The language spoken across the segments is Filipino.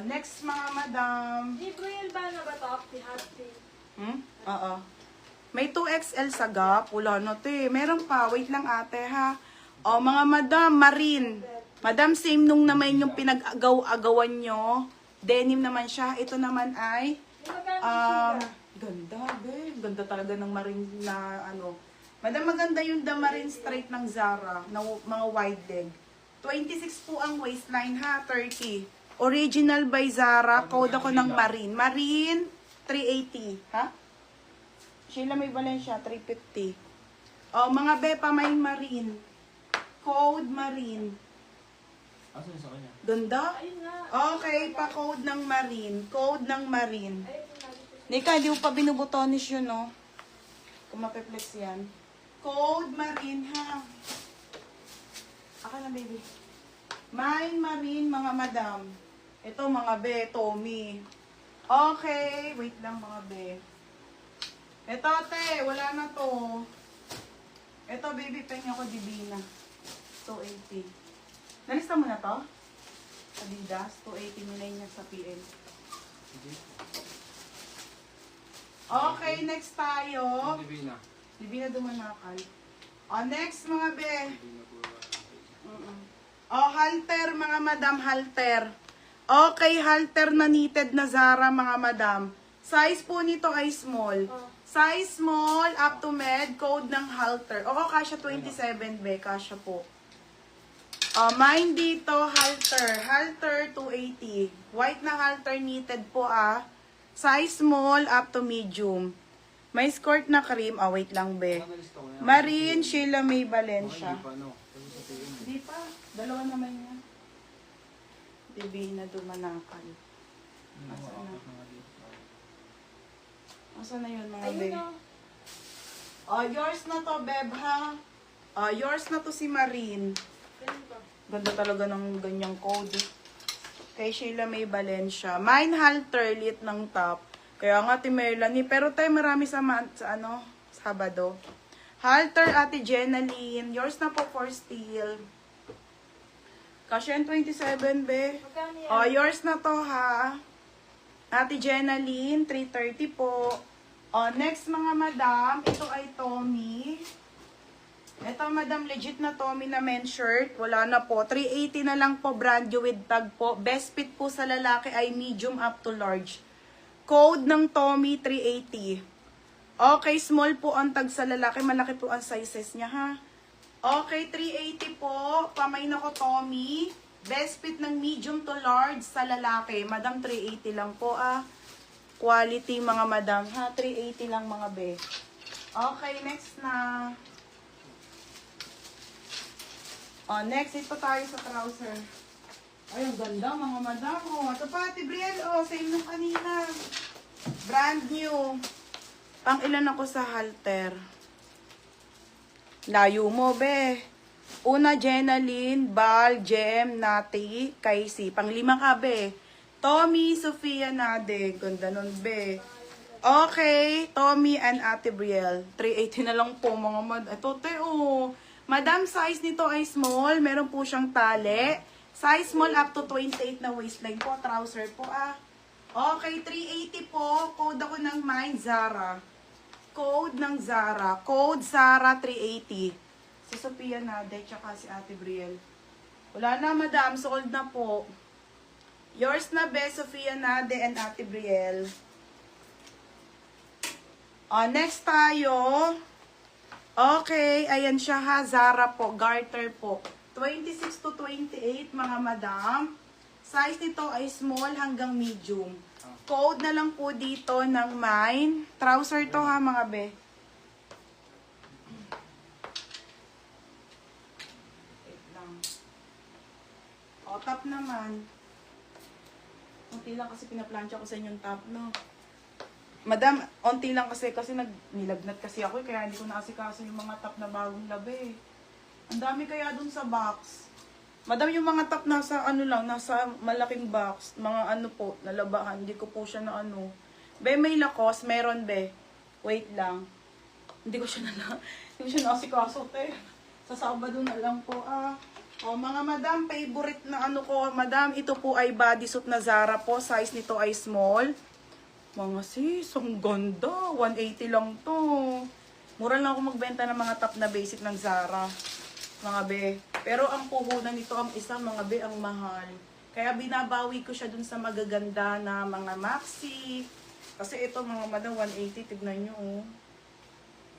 Next mga madam. Gabriel ba na ba to? Hati. Oo. May 2XL sa Gap. Wala na to eh. Meron pa. Wait lang ate ha. Mga madam, marine. Madam, same nung naman yung pinag-agaw-agawan nyo. Denim naman siya. Ito naman ay ganda, be. Ganda talaga ng marine na ano. Madam, maganda yung the marine straight ng Zara. Na mga wide leg. 26 po ang waistline ha. 30. Original by Zara. Code ako ng marine. Marine, 380. Ha? Sheila May Valencia, 350. Mga bepa may marine. Code marine. Asan sa kanya? Ganda? Ayun nga. Okay, pa-code ng marine. Code ng marine. Ayun nga. Nika, di mo pa binubutonis yun, no? Kung mapiplex yan. Code marine, ha? Aka na, baby. Mine marine, mga madam. Ito, mga be, Tommy. Okay, wait lang, mga be. Ito, te, wala na to. Ito, baby, penyo ko, Divina. 280. Nalista mo na to? Adidas, 280 minay niya sa PL. Okay, next tayo. Divina. Divina Dumanakal. Next, mga be. Divina po. Halter, mga madam, halter. Okay, halter na knitted na Zara, mga madam. Size po nito ay small. Size small, up to med, code ng halter. Kasya 27, be, kasya po. Mine dito, halter. Halter, 280. White na halter knitted po, Size small, up to medium. May skirt na cream. Wait lang, be. Marine, Sheila May Valencia. Hindi pa. Dalawa naman yan. Divina Dumanakal. Asa na yun, mga be? Ayun o. Yours na to, beb, ha? Yours na to si Marine. Ganun ba? Ganda talaga ng ganyang code. Kay Sheila May Valencia. Mine halter, lit ng top. Kaya nga, Ate Melanie. Pero tayo marami sa Sabado. Halter, Ate Jenaline. Yours na po for steel. Kasya 27, be. Magkano yan? Yours na to, ha? Ate Jenaline, 330 po. Next, mga madam. Ito ay Tommy. Ito, madam, legit na Tommy na men's shirt. Wala na po. 380 na lang po, brand new with tag po. Best fit po sa lalaki ay medium up to large. Code ng Tommy, 380. Okay, small po ang tag sa lalaki. Malaki po ang sizes niya, ha? Okay, 380 po. Pamay na ko, Tommy. Best fit ng medium to large sa lalaki. Madam, 380 lang po, Quality, mga madam, ha? 380 lang, mga be. Okay, next na. Next, ito tayo sa trouser. Ay, ang ganda, mga madam. Ito pa, Ate Brielle. Same nung kanina. Brand new. Pang ilan ako sa halter. Layo mo, be. Una, Jenaline, Bal, Jem, Nati, Kaisi. Pang-5 ka, be. Tommy, Sofia, Nade. Ganda nun, be. Okay, Tommy and Ate Brielle. 380 na lang po, mga madam. Ito, te, Madam, size nito ay small. Meron po siyang tali. Size small up to 28 na waistline po. Trouser po, Okay, 380 po. Code ako ng mine, Zara. Code ng Zara. Code Zara 380. Si Sophia Nade, tsaka si Ate Brielle. Wala na, madam. Sold na po. Yours na, be, Sophia Nade and Ate Brielle. Next tayo. Okay, ayan siya, ha. Zara po. Garter po. 26 to 28, mga madam. Size nito ay small hanggang medium. Code na lang po dito ng mine. Trouser to, ha, mga be. Wait lang. Top naman. Unti lang kasi pinaplansya ko sa inyong top, no? Madam, onti lang kasi nilagnat kasi ako, kaya hindi ko naasikaso yung mga top na bagong labi. Ang dami kaya dun sa box. Madam, yung mga top nasa nasa malaking box, mga po, nalabahan, hindi ko po siya na Be, may lakos, meron, be. Wait lang. Hindi ko siya naasikaso, te. Sa Sabado na lang po, O mga madam, favorite na ano ko, madam, ito po ay bodysuit na Zara po. Size nito ay small. Mga sis, ang ganda. 180 lang to. Mura lang ako magbenta ng mga top na basic ng Zara. Mga be. Pero ang puhunan nito, ang isang mga be, ang mahal. Kaya binabawi ko siya dun sa magaganda na mga maxi. Kasi ito mga madam, 180, tignan nyo oh.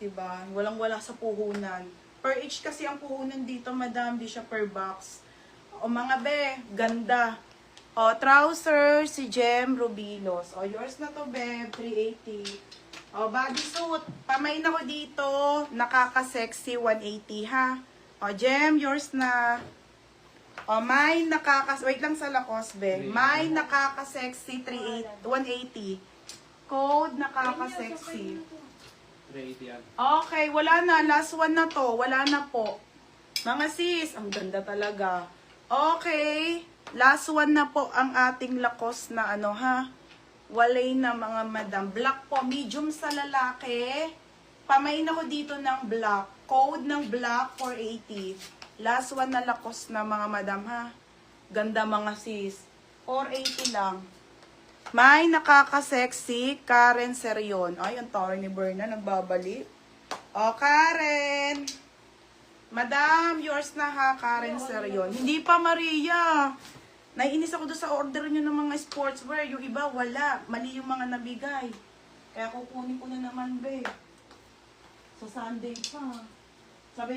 Diba? Walang-wala sa puhunan. Per each kasi ang puhunan dito, madam. Di siya per box. O mga be, ganda. O, trouser, si Jem Rubilos. O, yours na to, be. 380. O, bodysuit. Pamain ako dito. Nakaka-sexy, 180, ha? O, Jem, yours na. O, mine wait lang sa lakos, be. Mine nakaka-sexy, 180. Code, nakaka-sexy. 380 yan. Okay, wala na. Last one na to. Wala na po. Mga sis, ang ganda talaga. Okay. Last one na po ang ating lakos na ano ha. Walay na mga madam. Black po. Medium sa lalaki. Pamain ako dito ng black. Code ng black 480. Last one na lakos na mga madam ha. Ganda mga sis. 480 lang. May nakaka-sexy, Karen Serion. Ay, ang tawag ni Berna, nagbabalik. O, Karen. Madam, yours na ha, Karen Serion. Hindi pa, Maria. Naiinis ako doon sa order nyo ng mga sportswear. Yung iba, wala. Mali yung mga nabigay. Kaya kukunin ko na naman, be. Sa Sunday pa. Sabi